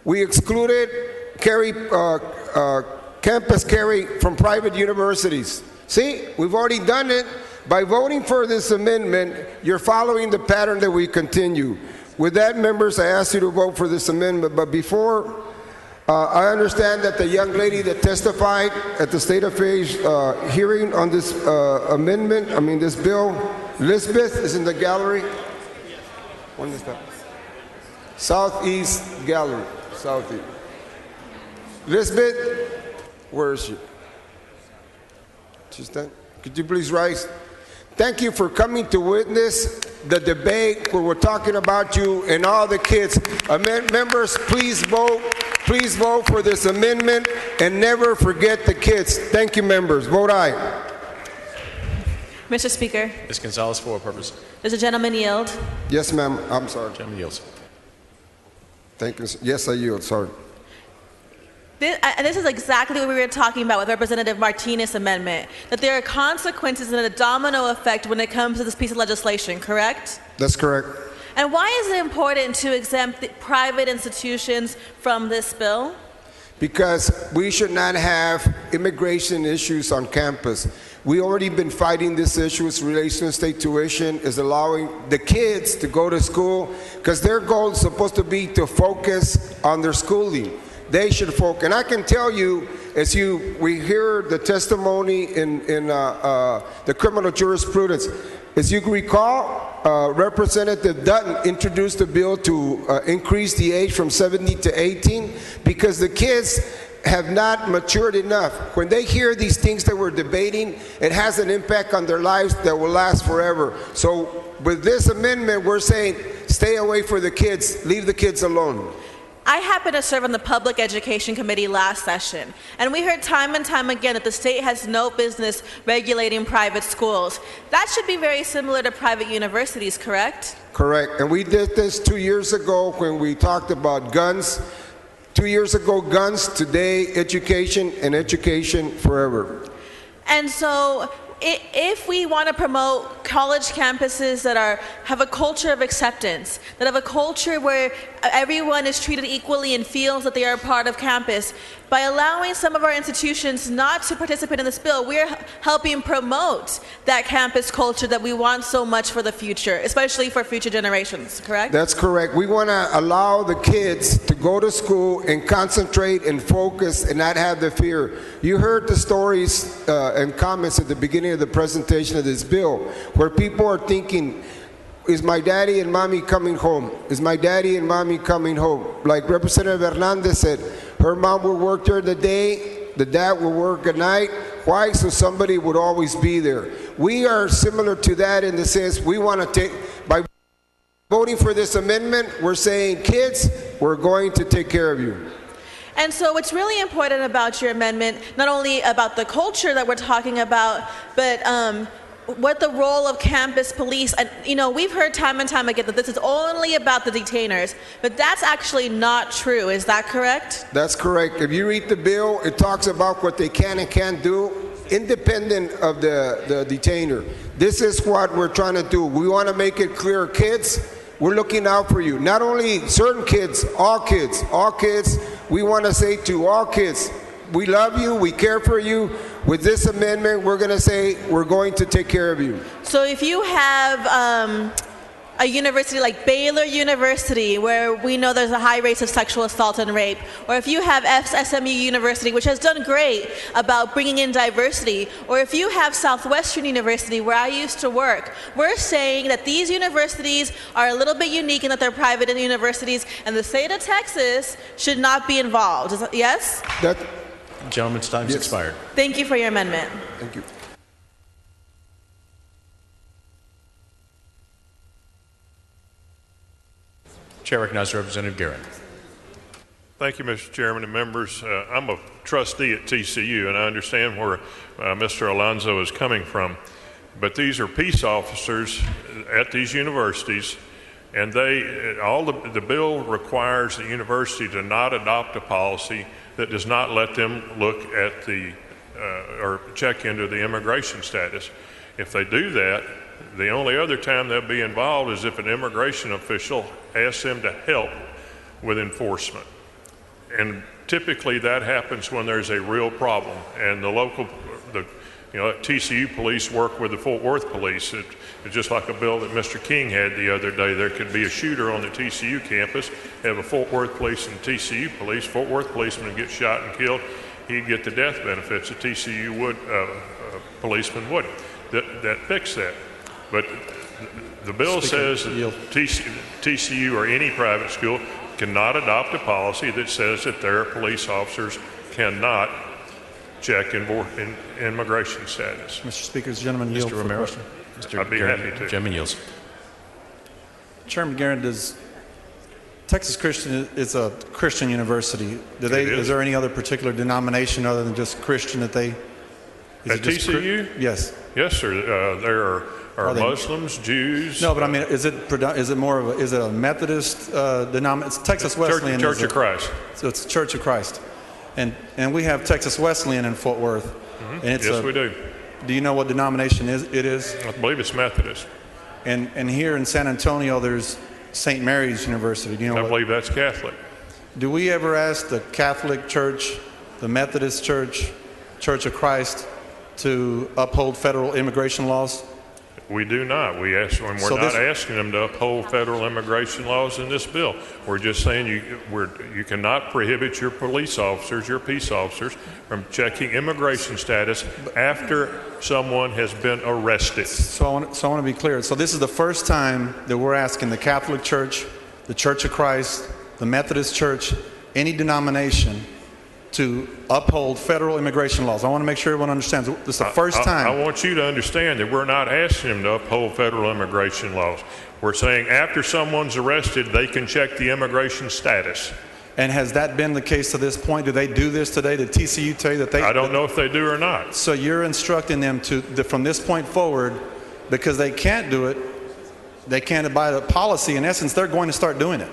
We excluded campus carry from private universities. See, we've already done it. By voting for this amendment, you're following the pattern that we continue. With that, members, I ask you to vote for this amendment. But before, I understand that the young lady that testified at the State Affairs hearing on this this bill, Elizabeth, is in the gallery. When is that? Southeast Gallery. Southeast. Elizabeth, where is she? She's done. Could you please rise? Thank you for coming to witness the debate where we're talking about you and all the kids. Members, please vote. Please vote for this amendment and never forget the kids. Thank you, members. Vote aye. Mr. Speaker. Ms. Gonzalez, for what purpose? Does the gentleman yield? Yes, ma'am. I'm sorry. Gentleman yields. Thank you. Yes, I yield. Sorry. This is exactly what we were talking about with Representative Martinez's amendment, that there are consequences and a domino effect when it comes to this piece of legislation, correct? That's correct. And why is it important to exempt the private institutions from this bill? Because we should not have immigration issues on campus. We already been fighting this issue with relation to state tuition, is allowing the kids to go to school because their goal is supposed to be to focus on their schooling. They should focus. And I can tell you, we hear the testimony in the criminal jurisprudence. As you recall, Representative Dutton introduced a bill to increase the age from 17 to 18 because the kids have not matured enough. When they hear these things that we're debating, it has an impact on their lives that will last forever. So with this amendment, we're saying stay away from the kids, leave the kids alone. I happen to serve on the Public Education Committee last session, and we heard time and time again that the state has no business regulating private schools. That should be very similar to private universities, correct? Correct, and we did this 2 years ago when we talked about guns. 2 years ago, guns, today, education, and education forever. And so, if we want to promote college campuses that have a culture of acceptance, that have a culture where everyone is treated equally and feels that they are a part of campus, by allowing some of our institutions not to participate in this bill, we're helping promote that campus culture that we want so much for the future, especially for future generations, correct? That's correct. We want to allow the kids to go to school and concentrate and focus and not have the fear. You heard the stories and comments at the beginning of the presentation of this bill where people are thinking, is my daddy and mommy coming home? Is my daddy and mommy coming home? Like Representative Hernandez said, her mom will work during the day, the dad will work at night. Why? So somebody would always be there. We are similar to that in the sense we want to take, by voting for this amendment, we're saying, kids, we're going to take care of you. And so what's really important about your amendment, not only about the culture that we're talking about, but what the role of campus police, and we've heard time and time again that this is only about the detainers, but that's actually not true. Is that correct? That's correct. If you read the bill, it talks about what they can and can't do independent of the detainer. This is what we're trying to do. We want to make it clear, kids, we're looking out for you. Not only certain kids, all kids, all kids. We want to say to all kids, we love you, we care for you. With this amendment, we're going to say we're going to take care of you. So if you have a university like Baylor University, where we know there's a high rate of sexual assault and rape, or if you have SMU University, which has done great about bringing in diversity, or if you have Southwestern University, where I used to work, we're saying that these universities are a little bit unique in that they're private universities, and the state of Texas should not be involved. Yes? Gentleman's time's expired. Thank you for your amendment. Thank you. Chair recognizes Representative Guerin. Thank you, Mr. Chairman and members. I'm a trustee at TCU, and I understand where Mr. Alonso is coming from. But these are peace officers at these universities, and the bill requires the university to not adopt a policy that does not let them look at or check into the immigration status. If they do that, the only other time they'll be involved is if an immigration official asks them to help with enforcement. And typically that happens when there's a real problem, and TCU police work with the Fort Worth police. It's just like a bill that Mr. King had the other day. There could be a shooter on the TCU campus, have a Fort Worth police and TCU police. Fort Worth policeman would get shot and killed. He'd get the death benefits. The TCU policeman wouldn't. That fixed that. But the bill says that TCU or any private school cannot adopt a policy that says that their police officers cannot check immigration status. Mr. Speaker, the gentleman yield Mr. for Romero. question. I'd be happy to. Gentleman yields. Chairman Guerin, Texas Christian is a Christian university. Is there any other particular denomination other than just Christian that they? At TCU? Yes. Yes, sir. There are Muslims, Jews. No, but I mean, is it a Methodist denomination? It's Texas Wesleyan. Church of Christ. So it's Church of Christ, and we have Texas Wesleyan in Fort Worth, and it's Yes, we do. Do you know what denomination it is? I believe it's Methodist. And here in San Antonio, there's St. Mary's University. Do you know? I believe that's Catholic. Do we ever ask the Catholic Church, the Methodist Church, Church of Christ, to uphold federal immigration laws? We do not. We're not asking them to uphold federal immigration laws in this bill. We're just saying you cannot prohibit your police officers, your peace officers, from checking immigration status after someone has been arrested. So I want to be clear. So this is the first time that we're asking the Catholic Church, the Church of Christ, the Methodist Church, any denomination, to uphold federal immigration laws. I want to make sure everyone understands. This is the first time. I want you to understand that we're not asking them to uphold federal immigration laws. We're saying after someone's arrested, they can check the immigration status. And has that been the case to this point? Do they do this today? Did TCU tell you that they? I don't know if they do or not. So you're instructing them from this point forward, because they can't do it, they can't abide a policy. In essence, they're going to start doing it.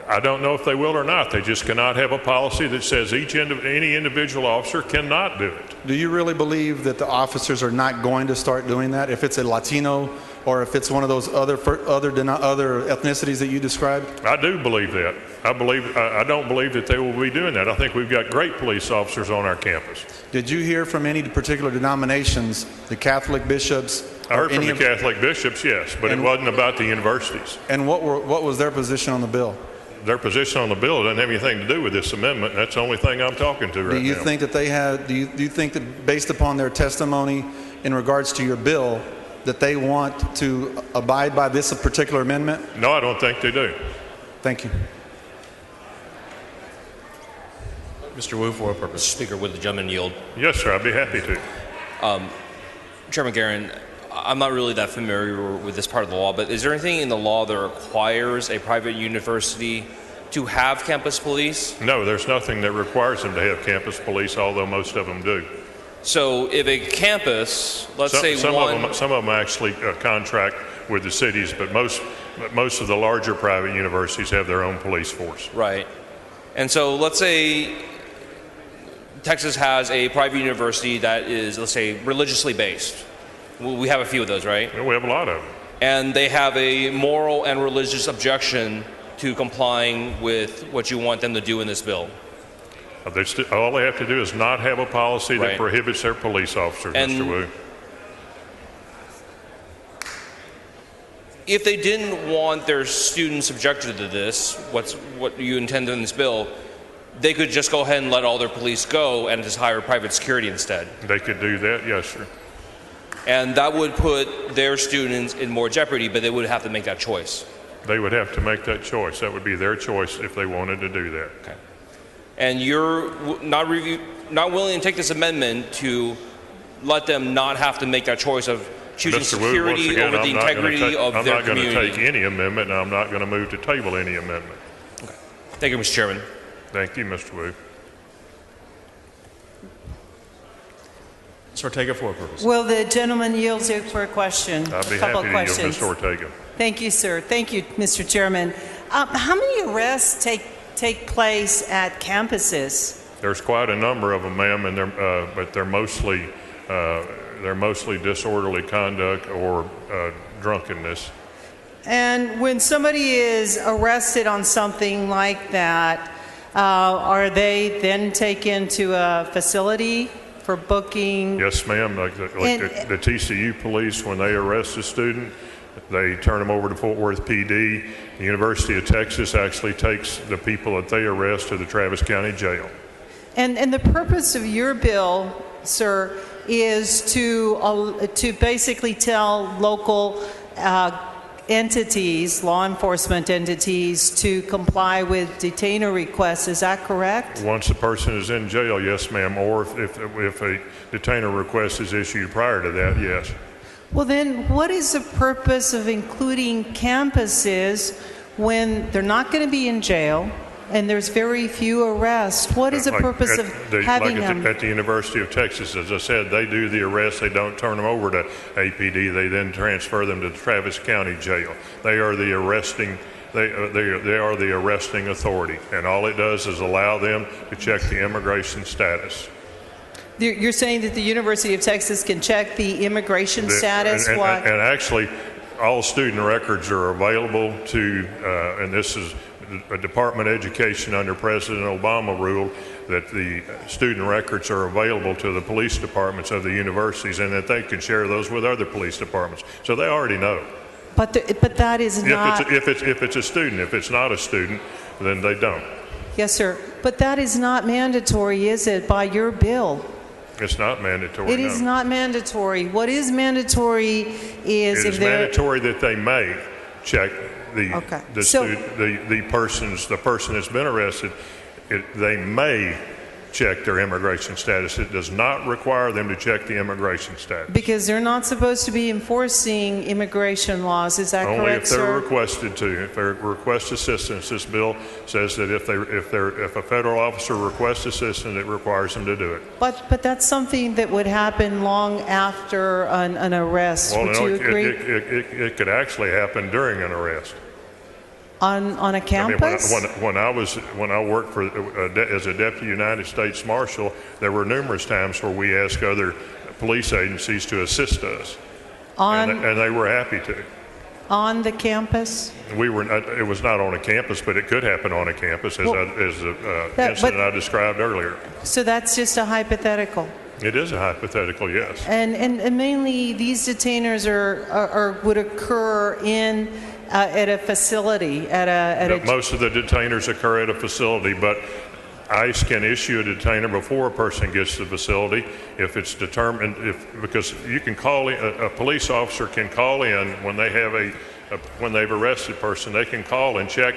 I don't know if they will or not. They just cannot have a policy that says any individual officer cannot do it. Do you really believe that the officers are not going to start doing that? If it's a Latino or if it's one of those other ethnicities that you described? I do believe that. I don't believe that they will be doing that. I think we've got great police officers on our campus. Did you hear from any particular denominations, the Catholic bishops? I heard from the Catholic bishops, yes, but it wasn't about the universities. And what was their position on the bill? Their position on the bill doesn't have anything to do with this amendment. That's the only thing I'm talking to right now. Do you think that they have? Do you think that based upon their testimony in regards to your bill, that they want to abide by this particular amendment? No, I don't think they do. Thank you. Mr. Wu for a purpose. Speaker, would the gentleman yield? Yes, sir. I'd be happy to. Chairman Guerin, I'm not really that familiar with this part of the law, but is there anything in the law that requires a private university to have campus police? No, there's nothing that requires them to have campus police, although most of them do. So if a campus, let's say some of them actually contract with the cities, but most of the larger private universities have their own police force. Right. And so let's say Texas has a private university that is, let's say, religiously based. We have a few of those, right? We have a lot of them. And they have a moral and religious objection to complying with what you want them to do in this bill. All they have to do is not have a policy that prohibits their police officers, Mr. Wu. If they didn't want their students subjected to this, what you intend in this bill, they could just go ahead and let all their police go and just hire private security instead. They could do that, yes, sir. And that would put their students in more jeopardy, but they would have to make that choice. They would have to make that choice. That would be their choice if they wanted to do that. Okay. And you're not willing to take this amendment to let them not have to make that choice of choosing Mr. Wu, security once again, over the integrity of their I'm community. not going to take any amendment, and I'm not going to move to table any amendment. Okay. Thank you, Mr. Chairman. Thank you, Mr. Wu. Ms. Ortega for a purpose. Will the gentleman yield for a question? I'd be Couple happy to yield, questions. Ms. Ortega. Thank you, sir. Thank you, Mr. Chairman. How many arrests take place at campuses? There's quite a number of them, ma'am, and but they're mostly disorderly conduct or drunkenness. And when somebody is arrested on something like that, Are they then taken to a facility for booking? Yes, ma'am. Like the TCU police, when they arrest a student, they turn them over to Fort Worth PD. The University of Texas actually takes the people that they arrest to the Travis County Jail. And the purpose of your bill, sir, is to basically tell local entities, law enforcement entities, to comply with detainer requests. Is that correct? Once a person is in jail, yes, ma'am. Or if a detainer request is issued prior to that, yes. Well, then, what is the purpose of including campuses when they're not going to be in jail and there's very few arrests? What is the purpose of having them? At the University of Texas, as I said, they do the arrest. They don't turn them over to APD. They then transfer them to the Travis County Jail. They are the arresting. They are the arresting authority, and all it does is allow them to check the immigration status. You're saying that the University of Texas can check the immigration status? And actually, all student records are available to, and this is a Department of Education under President Obama rule, that the student records are available to the police departments of the universities, and that they can share those with other police departments. So they already know. But that is not. If it's a student. If it's not a student, then they don't. Yes, sir. But that is not mandatory, is it, by your bill? It's not mandatory. It is not mandatory. What is mandatory is it is mandatory that they may check the person that's been arrested. They may check their immigration status. It does not require them to check the immigration status. Because they're not supposed to be enforcing immigration laws. Is that Only correct, if they're sir? requested to. If they request assistance, this bill says that if a federal officer requests assistance, it requires them to do it. But that's something that would happen long after an arrest. Well, Would you agree? It could actually happen during an arrest. On a campus? I mean, when I worked as a deputy United States Marshal, there were numerous times where we asked other police agencies to assist us, and they were happy to. On the campus? It was not on a campus, but it could happen on a campus, as the incident I described earlier. So that's just a hypothetical. It is a hypothetical, yes. And mainly these detainers would occur at a facility, Most of the detainers occur at a facility, but ICE can issue a detainer before a person gets to the facility if it's determined, because you can call in, a police officer can call in when they have when they've arrested a person, they can call and check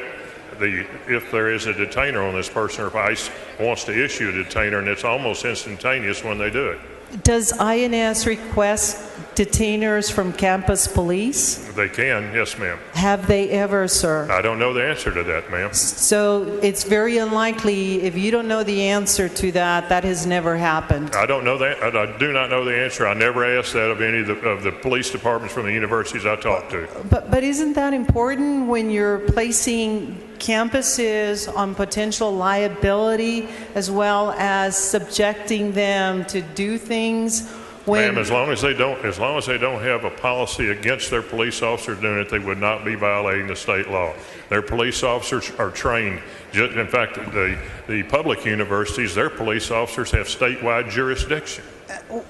if there is a detainer on this person, or if ICE wants to issue a detainer, and it's almost instantaneous when they do it. Does INS request detainers from campus police? They can, yes, ma'am. Have they ever, sir? I don't know the answer to that, ma'am. So it's very unlikely, if you don't know the answer to that, that has never happened. I don't know that. I do not know the answer. I never asked that of any of the police departments from the universities I talked to. But isn't that important when you're placing campuses on potential liability, as well as subjecting them to do things? Ma'am, as long as they don't have a policy against their police officers doing it, they would not be violating the state law. Their police officers are trained. In fact, the public universities, their police officers have statewide jurisdiction.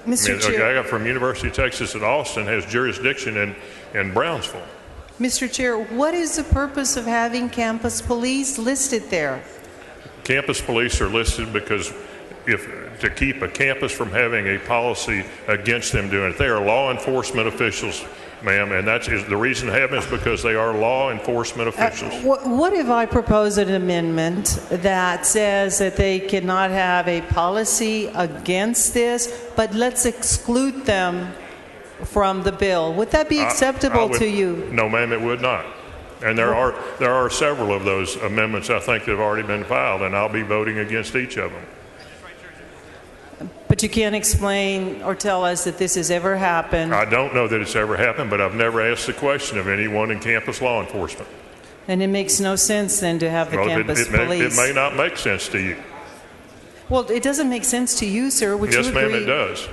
Mr. Chair, a guy from University of Texas at Austin has jurisdiction in Brownsville. Mr. Chair, what is the purpose of having campus police listed there? Campus police are listed because to keep a campus from having a policy against them doing it. They are law enforcement officials, ma'am, and the reason they have it is because they are law enforcement officials. What if I propose an amendment that says that they cannot have a policy against this, but let's exclude them from the bill? Would that be acceptable to you? No, ma'am, it would not. And there are several of those amendments, I think, that have already been filed, and I'll be voting against each of them. But you can't explain or tell us that this has ever happened. I don't know that it's ever happened, but I've never asked the question of anyone in campus law enforcement. And it makes no sense then to have the campus police. It may not make sense to you. Well, it doesn't make sense to you, sir. Would you agree? Yes, ma'am, it does.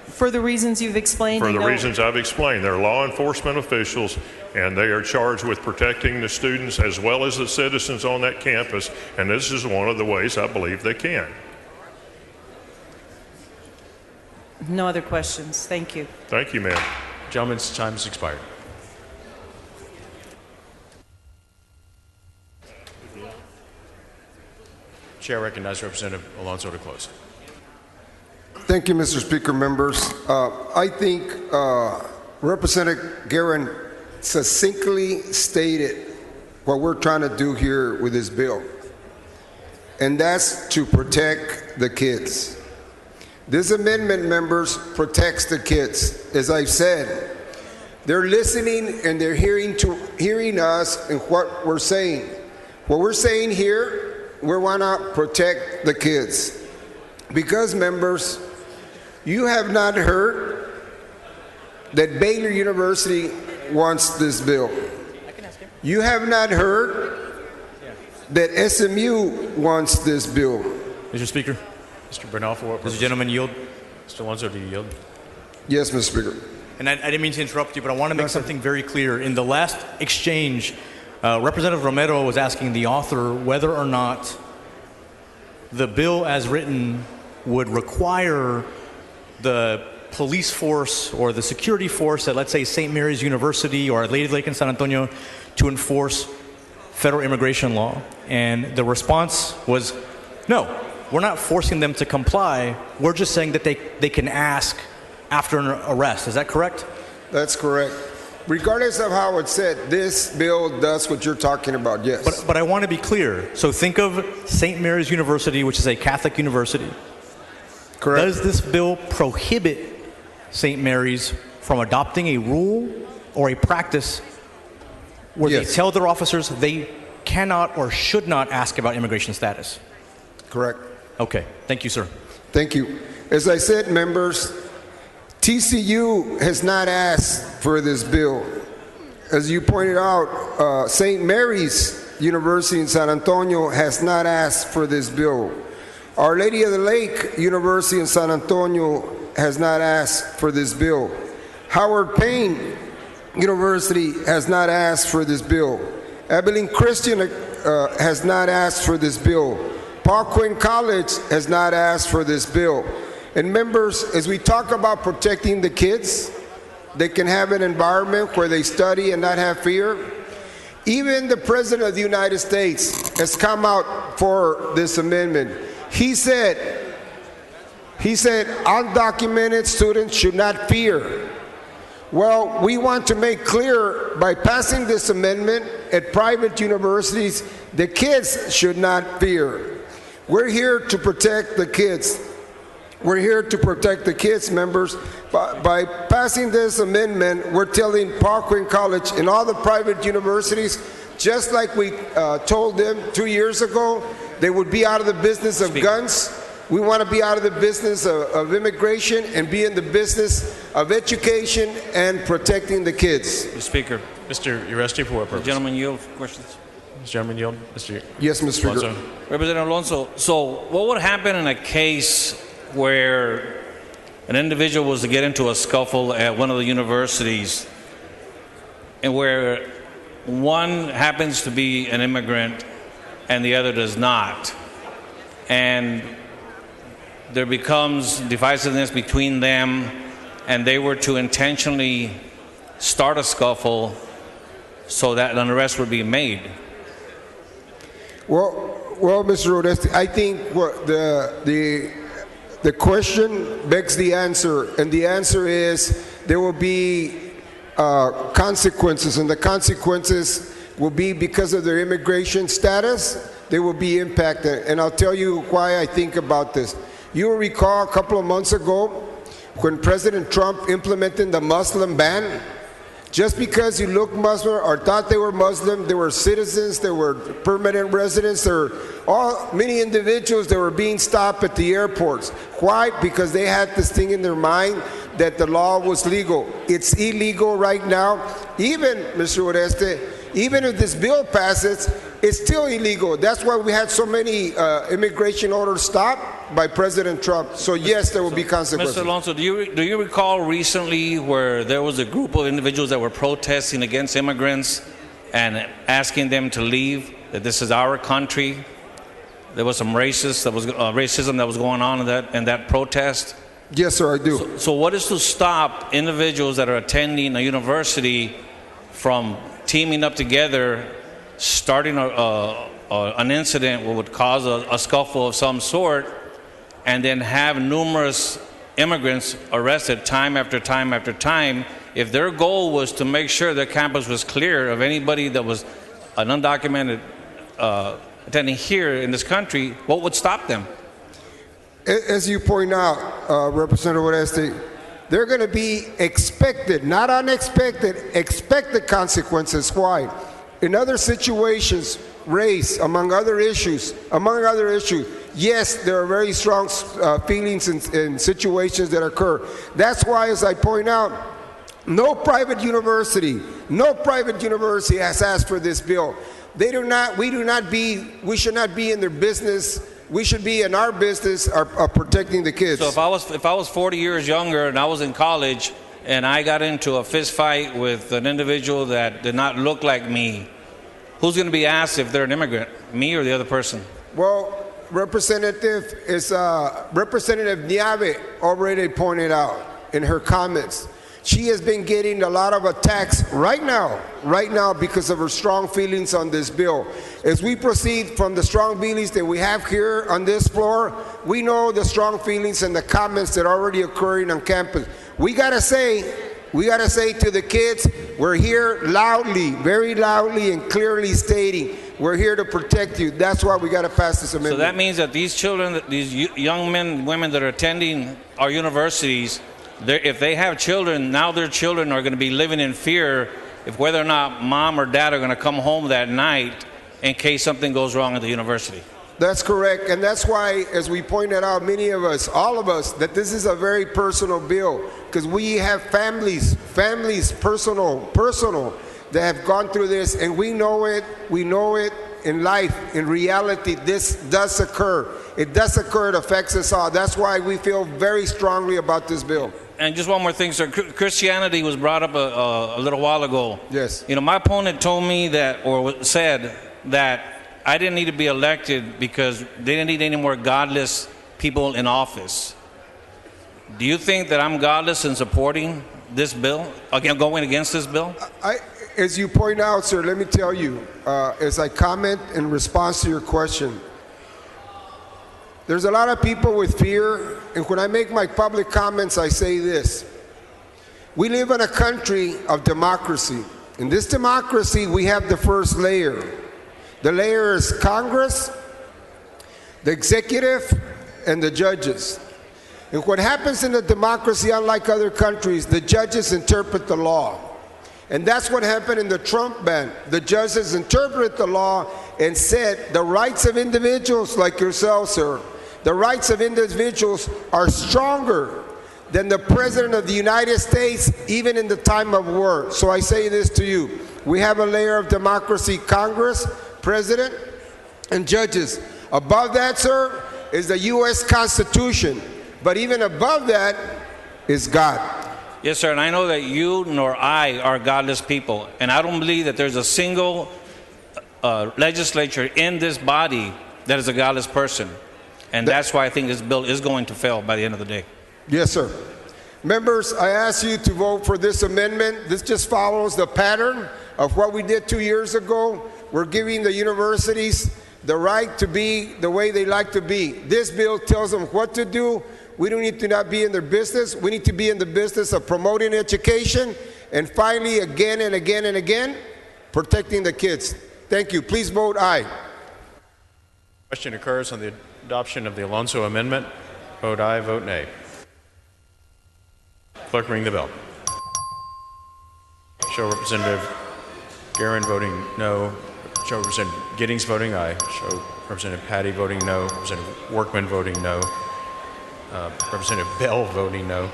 For the reasons you've explained? For the reasons I've explained. They're law enforcement officials. and they are charged with protecting the students as well as the citizens on that campus, and this is one of the ways I believe they can. No other questions. Thank you. Thank you, ma'am. Gentleman's time has expired. Chair recognizes Representative Alonso to close. Thank you, Mr. Speaker, members. I think Representative Guerin succinctly stated what we're trying to do here with this bill, and that's to protect the kids. This amendment, members, protects the kids. As I've said, they're listening and they're hearing us and what we're saying. What we're saying here, we want to protect the kids. Because, members, you have not heard that Baylor University wants this bill. You have not heard that SMU wants this bill. Mr. Speaker. Mr. Bernal, for what purpose? Does the gentleman yield? Mr. Alonso, do you yield? Yes, Mr. Speaker. And I didn't mean to interrupt you, but I want to make something very clear. In the last exchange, Representative Romero was asking the author whether or not the bill as written would require the police force or the security force at, let's say, St. Mary's University or at Lady Lake in San Antonio to enforce federal immigration law. And the response was, no, we're not forcing them to comply. We're just saying that they can ask after an arrest. Is that correct? That's correct. Regardless of how it's said, this bill does what you're talking about, yes. But I want to be clear. So think of St. Mary's University, which is a Catholic university. Correct. Does this bill prohibit St. Mary's from adopting a rule or a practice where Yes. they tell their officers they cannot or should not ask about immigration status? Correct. Okay. Thank you, sir. Thank you. As I said, members, TCU has not asked for this bill. As you pointed out, St. Mary's University in San Antonio has not asked for this bill. Our Lady of the Lake University in San Antonio has not asked for this bill. Howard Payne University has not asked for this bill. Abilene Christian has not asked for this bill. Paul Quinn College has not asked for this bill. And members, as we talk about protecting the kids, they can have an environment where they study and not have fear. Even the President of the United States has come out for this amendment. He said, undocumented students should not fear. Well, we want to make clear by passing this amendment at private universities, the kids should not fear. We're here to protect the kids. We're here to protect the kids, members. By passing this amendment, we're telling Paul Quinn College and all the private universities, just like we told them 2 years ago, they would be out of the business of guns. We want to be out of the business of immigration and be in the business of education and protecting the kids. Mr. Speaker. Mr. Uresti, for what purpose? Gentleman yield for questions. Mr. Gentleman yield. Mr. Yes, Mr. Speaker. Alonso. Representative Alonso, so what would happen in a case where an individual was to get into a scuffle at one of the universities and where one happens to be an immigrant and the other does not, and there becomes divisiveness between them and they were to intentionally start a scuffle so that an arrest would be made? Well, Mr. Rodesti, I think what the question begs the answer, and the answer is there will be consequences, and the consequences will be because of their immigration status, they will be impacted. And I'll tell you why I think about this. You will recall a couple of months ago when President Trump implemented the Muslim ban. Just because you look Muslim or thought they were Muslim, there were citizens, there were permanent residents, there were many individuals that were being stopped at the airports. Why? Because they had this thing in their mind that the law was legal. It's illegal right now. Even, Mr. Oreste, even if this bill passes, it's still illegal. That's why we had so many immigration orders stopped. by President Trump. So yes, there will be consequences. Mr. Alonso, do you recall recently where there was a group of individuals that were protesting against immigrants and asking them to leave, that this is our country? There was some racism that was going on in that protest. Yes, sir, I do. So what is to stop individuals that are attending a university from teaming up together, starting an incident what would cause a scuffle of some sort, and then have numerous immigrants arrested time after time after time? If their goal was to make sure their campus was clear of anybody that was an undocumented attending here in this country, what would stop them? As you point out, Representative Oreste, they're going to be expected, not unexpected, expected consequences. Why? In other situations, race, among other issues, yes, there are very strong feelings in situations that occur. That's why, as I point out, no private university has asked for this bill. We should not be in their business. We should be in our business of protecting the kids. So if I was 40 years younger and I was in college and I got into a fist fight with an individual that did not look like me, who's going to be asked if they're an immigrant, me or the other person? Well, Representative Niave already pointed out in her comments. She has been getting a lot of attacks right now because of her strong feelings on this bill. As we proceed from the strong feelings that we have here on this floor, we know the strong feelings and the comments that are already occurring on campus. We gotta say to the kids, we're here loudly, very loudly and clearly stating, we're here to protect you. That's why we gotta pass this amendment. So that means that these children, these young men and women that are attending our universities, if they have children, now their children are going to be living in fear if whether or not mom or dad are going to come home that night in case something goes wrong at the university. That's correct, and that's why, as we pointed out, many of us, all of us, that this is a very personal bill, because we have families, personal, that have gone through this, and we know it in life, in reality. This does occur. It does occur. It affects us all. That's why we feel very strongly about this bill. And just one more thing, sir. Christianity was brought up a little while ago. Yes. You know, my opponent told me that, or said that I didn't need to be elected because they didn't need any more godless people in office. Do you think that I'm godless in supporting this bill, again, going against this bill? As you point out, sir, let me tell you, as I comment in response to your question, there's a lot of people with fear, and when I make my public comments, I say this. We live in a country of democracy. In this democracy, we have the first layer. The layer is Congress, the executive, and the judges. And what happens in a democracy, unlike other countries, the judges interpret the law. And that's what happened in the Trump ban. The judges interpreted the law and said the rights of individuals like yourself, sir, the rights of individuals are stronger than the President of the United States, even in the time of war. So I say this to you. We have a layer of democracy, Congress, President, and judges. Above that, sir, is the U.S. Constitution. But even above that is God. Yes, sir, and I know that you nor I are godless people, and I don't believe that there's a single legislature in this body that is a godless person. And that's why I think this bill is going to fail by the end of the day. Yes, sir. Members, I ask you to vote for this amendment. This just follows the pattern of what we did 2 years ago. We're giving the universities the right to be the way they like to be. This bill tells them what to do. We don't need to not be in their business. We need to be in the business of promoting education, and finally, again and again and again, protecting the kids. Thank you. Please vote aye. Question occurs on the adoption of the Alonso amendment. Vote aye, vote nay. Clerk, ring the bell. Show Representative Guerin voting no. Show Representative Giddings voting aye. Show Representative Patty voting no. Representative Workman voting no. Representative Bell voting no.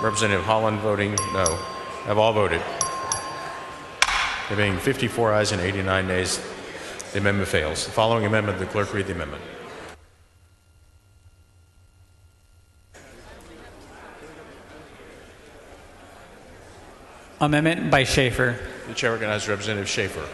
Representative Holland voting no. Have all voted. There being 54 ayes and 89 nays, The amendment fails. The following amendment, the clerk read the amendment. Amendment by Schaefer. The chair recognizes Representative Schaefer.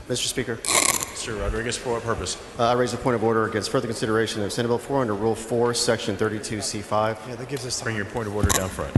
Mr. Speaker, Mr. Rodriguez, for what purpose? I raise a point of order against further consideration of Senate Bill 4 under Rule 4, Section 32C5. Yeah, that gives us time. Bring your point of order down front.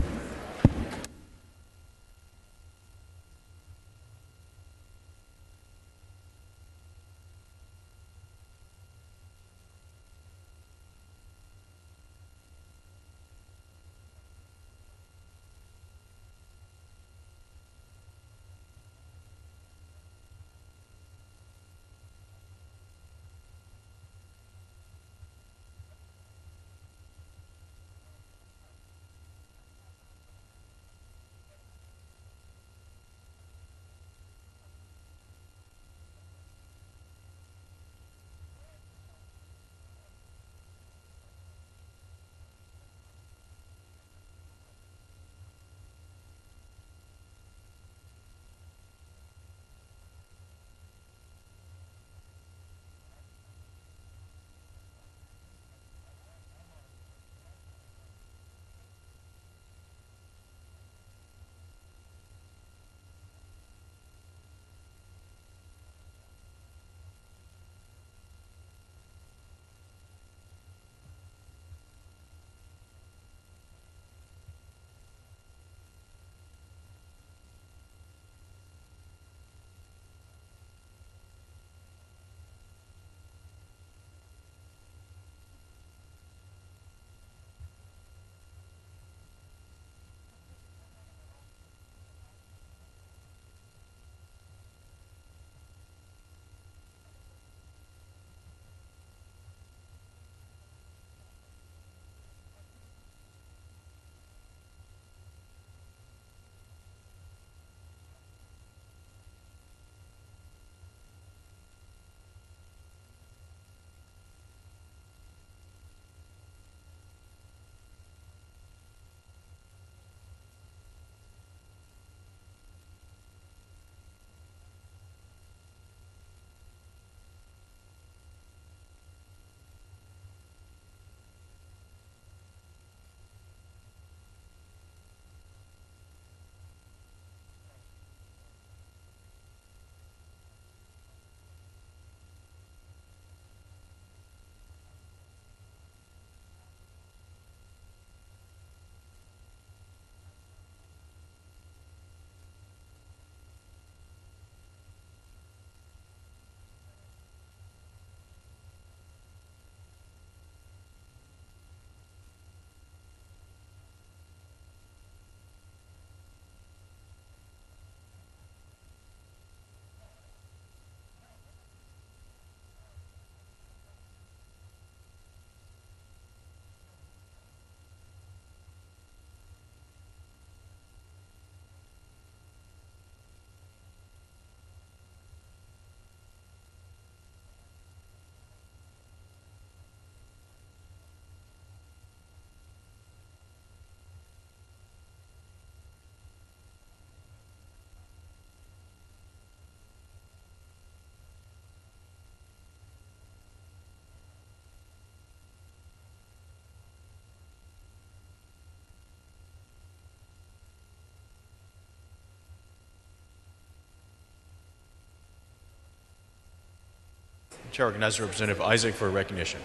Chair recognizes Representative Isaac for recognition.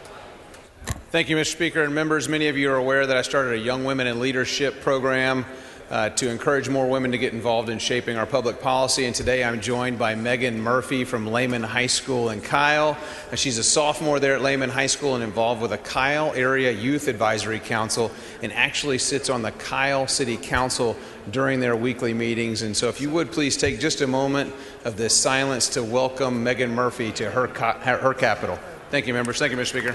Thank you, Mr. Speaker and members. Many of you are aware that I started a Young Women in Leadership program to encourage more women to get involved in shaping our public policy. And today I'm joined by Megan Murphy from Lehman High School in Kyle. She's a sophomore there at Lehman High School and involved with a Kyle Area Youth Advisory Council and actually sits on the Kyle City Council during their weekly meetings. And so if you would please take just a moment of this silence to welcome Megan Murphy to her capital. Thank you, members. Thank you, Mr. Speaker.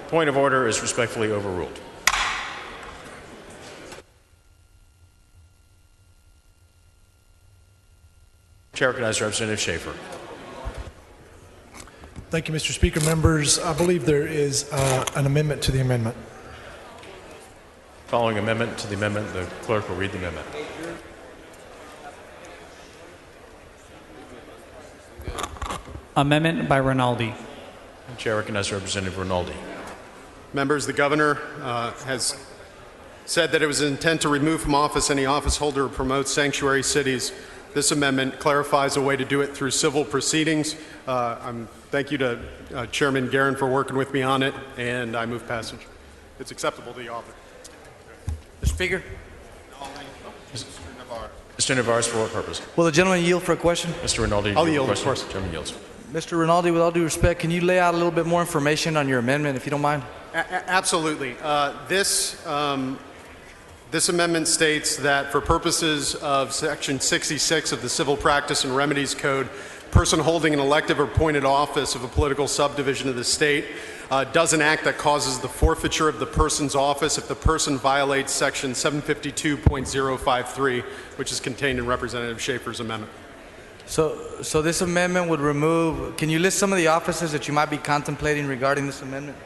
Point of order is respectfully overruled. Chair recognizes Representative Schaefer. Thank you, Mr. Speaker. Members, I believe there is an amendment to the amendment. Following amendment to the amendment, the clerk will read the amendment. Amendment by Rinaldi. Chair recognizes Representative Rinaldi. Members, the governor has said that it was intent to remove from office any office holder who promotes sanctuary cities. This amendment clarifies a way to do it through civil proceedings. Thank you to Chairman Guerin for working with me on it, and I move passage. It's acceptable to the author. Mr. Speaker? Mr. Navarez, for what purpose? Will the gentleman yield for a question? Mr. Rinaldi, I'll yield, of question. course. Gentleman yields. Mr. Rinaldi, with all due respect, can you lay out a little bit more information on your amendment, if you don't mind? Absolutely. This amendment states that for purposes of Section 66 of the Civil Practice and Remedies Code, person holding an elective or appointed office of a political subdivision of the state does an act that causes the forfeiture of the person's office if the person violates Section 752.053, which is contained in Representative Schaefer's amendment. So this amendment would remove, can you list some of the offices that you might be contemplating regarding this amendment?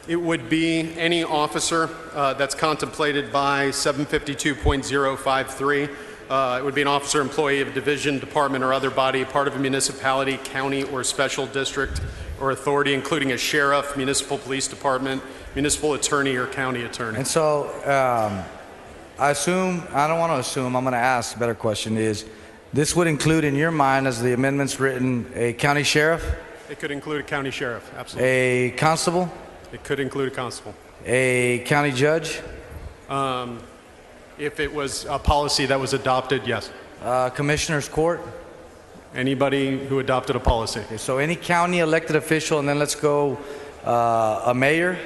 It would be any officer that's contemplated by 752.053. It would be an officer, employee of a division, department, or other body, part of a municipality, county, or special district or authority, including a sheriff, municipal police department, municipal attorney, or county attorney. And so I assume, I don't want to assume, I'm going to ask, a better question is, this would include in your mind, as the amendment's written, a county sheriff? It could include a county sheriff, absolutely. A constable? It could include a constable. A county judge? If it was a policy that was adopted, yes. Commissioner's court? Anybody who adopted a policy. Okay, so any county elected official, and then let's go a mayor?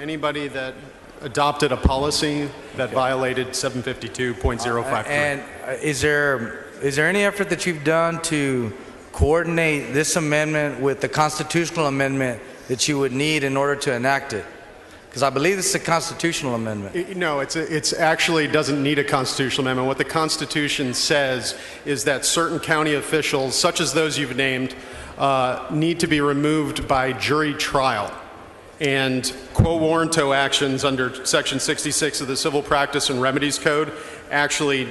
Anybody that adopted a policy that violated 752.053. And is there any effort that you've done to coordinate this amendment with the constitutional amendment that you would need in order to enact it? Because I believe this is a constitutional amendment. No, it's actually doesn't need a constitutional amendment. What the Constitution says is that certain county officials, such as those you've named, need to be removed by jury trial. And quo warranto actions under Section 66 of the Civil Practice and Remedies Code actually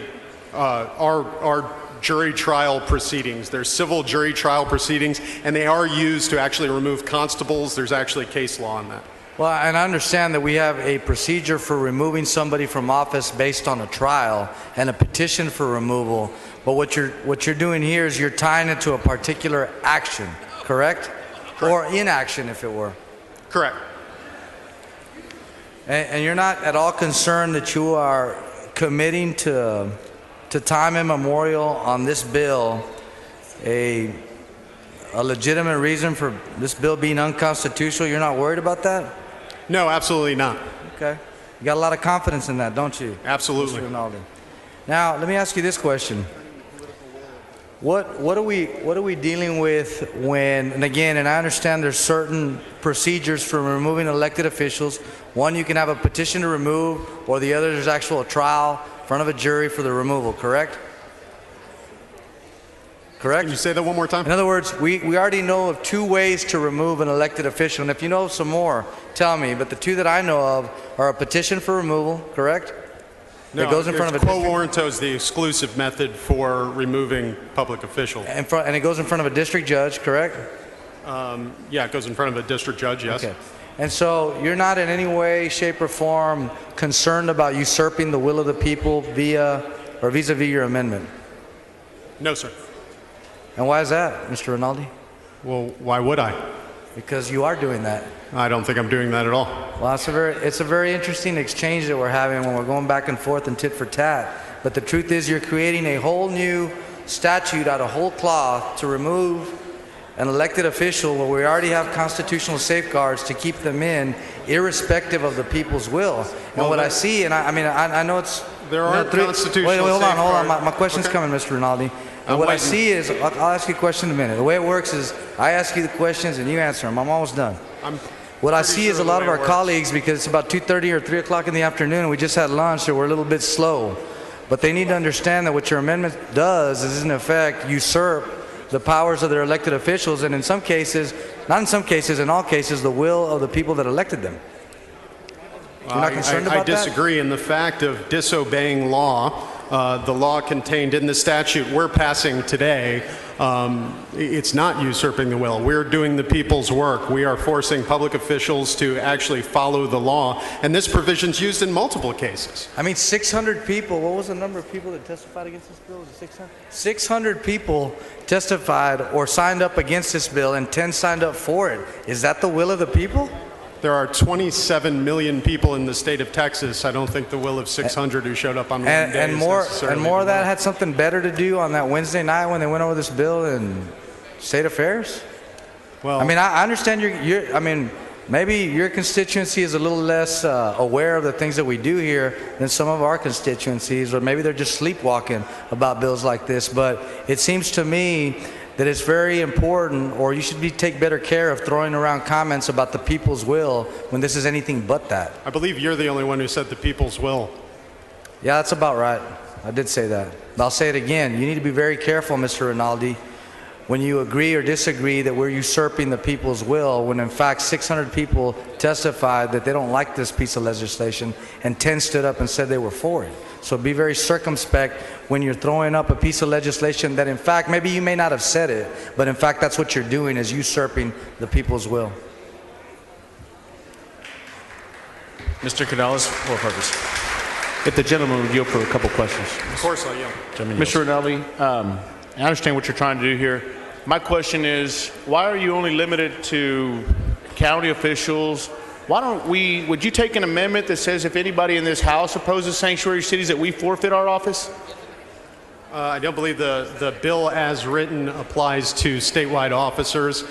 are jury trial proceedings. They're civil jury trial proceedings, and they are used to actually remove constables. There's actually case law on that. Well, and I understand that we have a procedure for removing somebody from office based on a trial and a petition for removal. But what you're doing here is you're tying it to a particular action, correct? Or inaction, if it were. Correct. And you're not at all concerned that you are committing to time immemorial on this bill a legitimate reason for this bill being unconstitutional? You're not worried about that? No, absolutely not. Okay. You got a lot of confidence in that, don't you? Absolutely. Mr. Rinaldi. Now, let me ask you this question. What are we dealing with when, and again, and I understand there's certain procedures for removing elected officials. One, you can have a petition to remove, or the other, there's actual trial in front of a jury for the removal, correct? Correct? Can you say that one more time? In other words, we already know of two ways to remove an elected official, and if you know of some more, tell me, but the two that I know of are a petition for removal, correct? No, that goes in front of a quo warranto is the exclusive method for removing public officials. And it goes in front of a district judge, correct? Yeah, it goes in front of a district judge, yes. Okay. And so you're not in any way, shape, or form concerned about usurping the will of the people vis-a-vis your amendment? No, sir. And why is that, Mr. Rinaldi? Well, why would I? Because you are doing that. I don't think I'm doing that at all. Well, it's a very interesting exchange that we're having when we're going back and forth and tit for tat. But the truth is you're creating a whole new statute out of whole cloth to remove an elected official where we already have constitutional safeguards to keep them in, irrespective of the people's will. And well, what I see, and I know it's... There are constitutional Wait, hold on. safeguards. My question's coming, Mr. Rinaldi. And what I see is, I'll ask you a question in a minute. The way it works is I ask you the questions and you answer them. I'm almost done. what I see is a lot of our colleagues, because it's about 2:30 or 3 o'clock in the afternoon, and we just had lunch, so we're a little bit slow. But they need to understand that what your amendment does is, in effect, usurp the powers of their elected officials, and in some cases, not in some cases, in all cases, the will of the people that elected them. You're not concerned about that? I disagree in the fact of disobeying law. The law contained in the statute we're passing today, it's not usurping the will. We're doing the people's work. We are forcing public officials to actually follow the law. And this provision's used in multiple cases. I mean, 600 people, what was the number of people that testified against this bill? Was it 600? 600 people testified or signed up against this bill, and 10 signed up for it. Is that the will of the people? There are 27 million people in the state of Texas. I don't think the will of 600 who showed up on one day And is more necessarily of the that will. had something better to do on that Wednesday night when they went over this bill in State Affairs? Well, I mean, I understand I mean, maybe your constituency is a little less aware of the things that we do here than some of our constituencies, or maybe they're just sleepwalking about bills like this. But it seems to me that it's very important, or you should take better care of throwing around comments about the people's will when this is anything but that. I believe you're the only one who said the people's will. Yeah, that's about right. I did say that. But I'll say it again. You need to be very careful, Mr. Rinaldi, when you agree or disagree that we're usurping the people's will, when in fact 600 people testified that they don't like this piece of legislation, and 10 stood up and said they were for it. So be very circumspect when you're throwing up a piece of legislation that in fact, maybe you may not have said it, but in fact that's what you're doing, is usurping the people's will. Mr. Canales, for purpose. If the gentleman would yield for a couple questions. Of course I'll yield. Mr. Rinaldi, I understand what you're trying to do here. My question is, why are you only limited to county officials? Would you take an amendment that says if anybody in this House opposes sanctuary cities that we forfeit our office? I don't believe the bill as written applies to statewide officers.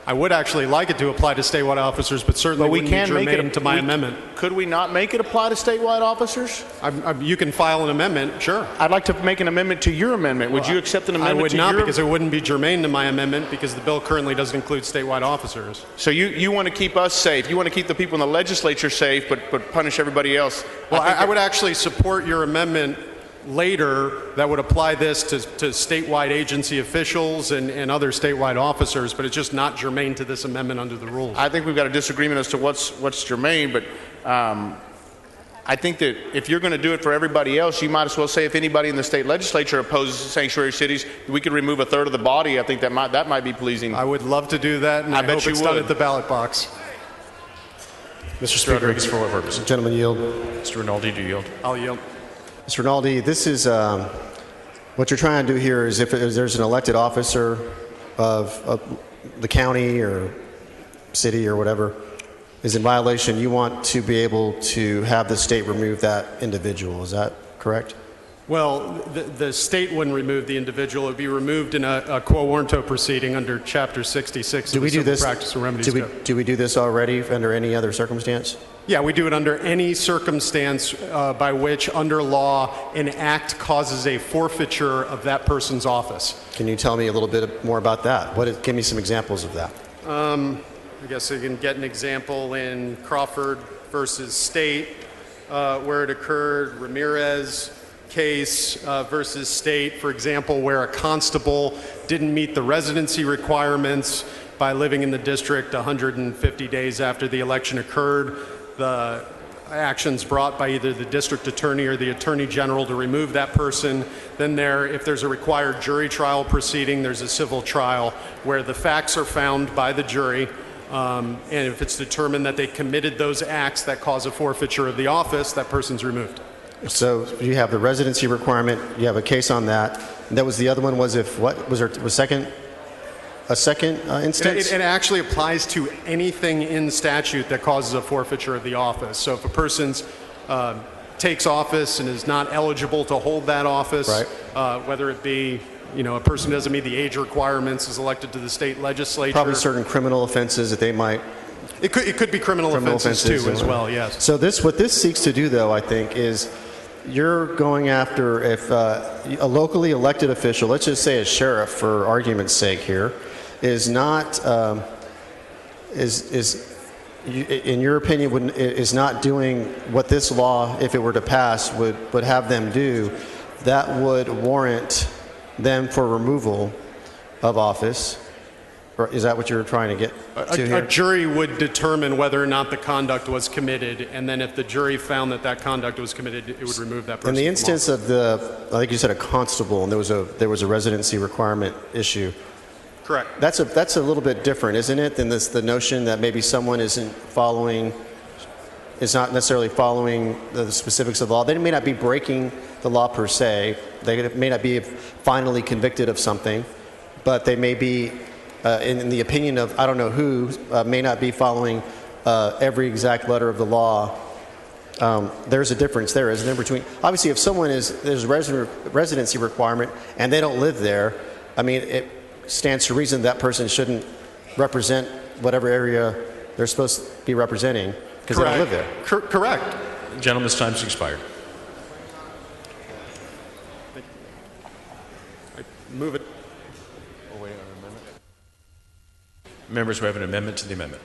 I would actually like it to apply to statewide officers, but certainly we wouldn't can be make germane it to my amendment. Could we not make it apply to statewide officers? You can file an amendment, sure. I'd like to make an amendment to your amendment. Would you accept an amendment to your? I would not, because it wouldn't be germane to my amendment, because the bill currently doesn't include statewide officers. So you want to keep us safe. You want to keep the people in the legislature safe, but punish everybody else. Well, I would actually support your amendment later that would apply this to statewide agency officials and other statewide officers, but it's just not germane to this amendment under the rules. I think we've got a disagreement as to what's germane, but I think that if you're going to do it for everybody else, you might as well say if anybody in the state legislature opposes sanctuary cities, we could remove a third of the body. I think that might be pleasing. I would love to do that, and I bet hope you it's would. done at the ballot box. Mr. Speaker, Rodriguez, for what purpose? Gentlemen yield. Mr. Rinaldi, do you yield? I'll yield. Mr. Rinaldi, this is what you're trying to do here is if there's an elected officer of the county or city or whatever is in violation, you want to be able to have the state remove that individual. Is that correct? Well, the state wouldn't remove the individual. It would be removed in a quo warranto proceeding under Chapter 66 of the Civil Practice and Remedies Code. Do we do this already under any other circumstance? Yeah, we do it under any circumstance by which, under law, an act causes a forfeiture of that person's office. Can you tell me a little bit more about that? Give me some examples of that. I guess you can get an example in Crawford versus State, where it occurred, Ramirez case versus State, for example, where a constable didn't meet the residency requirements by living in the district 150 days after the election occurred. The actions brought by either the district attorney or the attorney general to remove that person. Then if there's a required jury trial proceeding, there's a civil trial where the facts are found by the jury. And if it's determined that they committed those acts that cause a forfeiture of the office, that person's removed. So you have the residency requirement. You have a case on that. And that was the other one. Was if what was there a second instance? It actually applies to anything in statute that causes a forfeiture of the office. So if a person takes office and is not eligible to hold that office, right. Whether it be a person who doesn't meet the age requirements, is elected to the state legislature. Probably certain criminal offenses that they might. It could be criminal offenses too, as well. Yes. So what this seeks to do, though, I think, is you're going after if a locally elected official, let's just say a sheriff, for argument's sake here, is not is in your opinion, is not doing what this law, if it were to pass, would have them do, that would warrant them for removal of office? Or is that what you're trying to get to here? A jury would determine whether or not the conduct was committed, and then if the jury found that that conduct was committed, it would remove that person. In the instance of I think you said a constable, and there was a residency requirement issue. Correct. That's a little bit different, isn't it, than the notion that maybe someone is not necessarily following the specifics of the law. They may not be breaking the law per se. They may not be finally convicted of something, but they may be, in the opinion of I don't know who, may not be following every exact letter of the law. There's a difference there, isn't there, between, obviously, if there's a residency requirement and they don't live there, I mean, it stands to reason that person shouldn't represent whatever area they're supposed to be representing because they don't live there. Correct. Gentleman's time's expired. Move it. Members, we have an amendment to the amendment.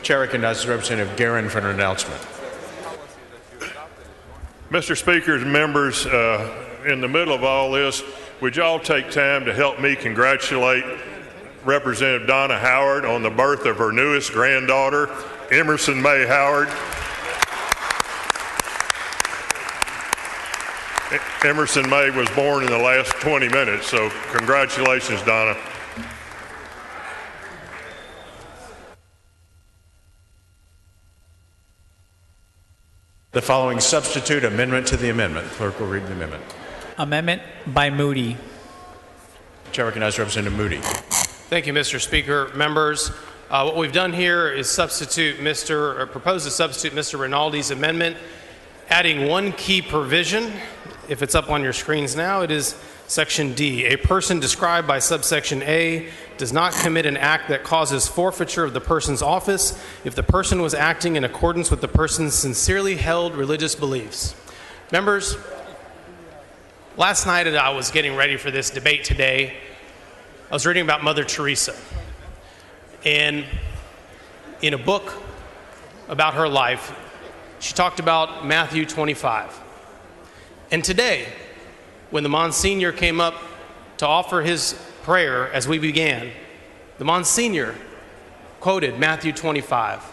Chair recognizes Representative Guerin for an announcement. Mr. Speaker, members, in the middle of all this, would you all take time to help me congratulate Representative Donna Howard on the birth of her newest granddaughter, Emerson May Howard. Emerson May was born in the last 20 minutes, so congratulations, Donna. The following substitute amendment to the amendment. Clerk will read the amendment. Amendment by Moody. Chair recognizes Representative Moody. Thank you, Mr. Speaker. Members, what we've done here is propose to substitute Mr. Rinaldi's amendment, adding one key provision. If it's up on your screens now, it is Section D. A person described by subsection A does not commit an act that causes forfeiture of the person's office if the person was acting in accordance with the person's sincerely held religious beliefs. Members, last night as I was getting ready for this debate today, I was reading about Mother Teresa. And in a book about her life, she talked about Matthew 25. And today, when the Monsignor came up to offer his prayer as we began, the Monsignor quoted Matthew 25.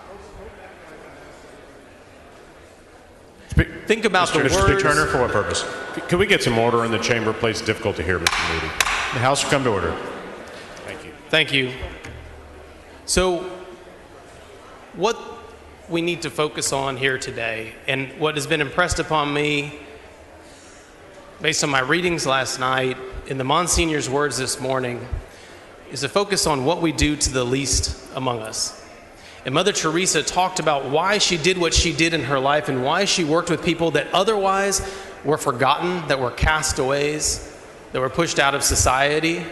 Think about the words. Mr. Turner, for what purpose? Could we get some order in the chamber, please? It's difficult to hear, Mr. Moody. The House will come to order. Thank you. Thank you. So, what we need to focus on here today, and what has been impressed upon me based on my readings last night and the Monsignor's words this morning, is to focus on what we do to the least among us. And Mother Teresa talked about why she did what she did in her life and why she worked with people that otherwise were forgotten, that were castaways, that were pushed out of society.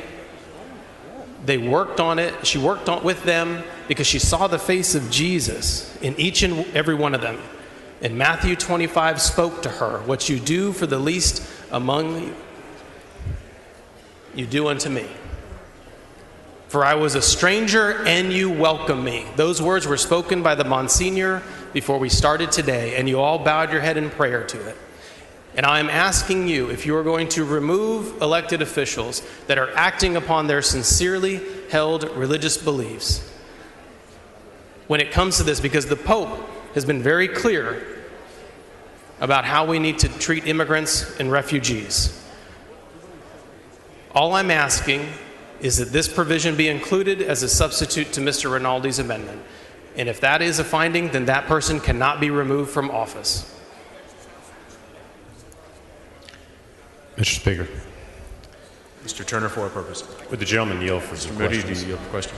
They worked on it. She worked on with them because she saw the face of Jesus in each and every one of them. And Matthew 25 spoke to her, what you do for the least among you, you do unto me. For I was a stranger and you welcomed me. Those words were spoken by the Monsignor before we started today, and you all bowed your head in prayer to it. And I am asking you, if you are going to remove elected officials that are acting upon their sincerely held religious beliefs, when it comes to this, because the Pope has been very clear about how we need to treat immigrants and refugees. All I'm asking is that this provision be included as a substitute to Mr. Rinaldi's amendment. And if that is a finding, then that person cannot be removed from office. Mr. Speaker. Mr. Turner, for what purpose? Would the gentleman yield for Mr. some Moody, do questions? you yield the question?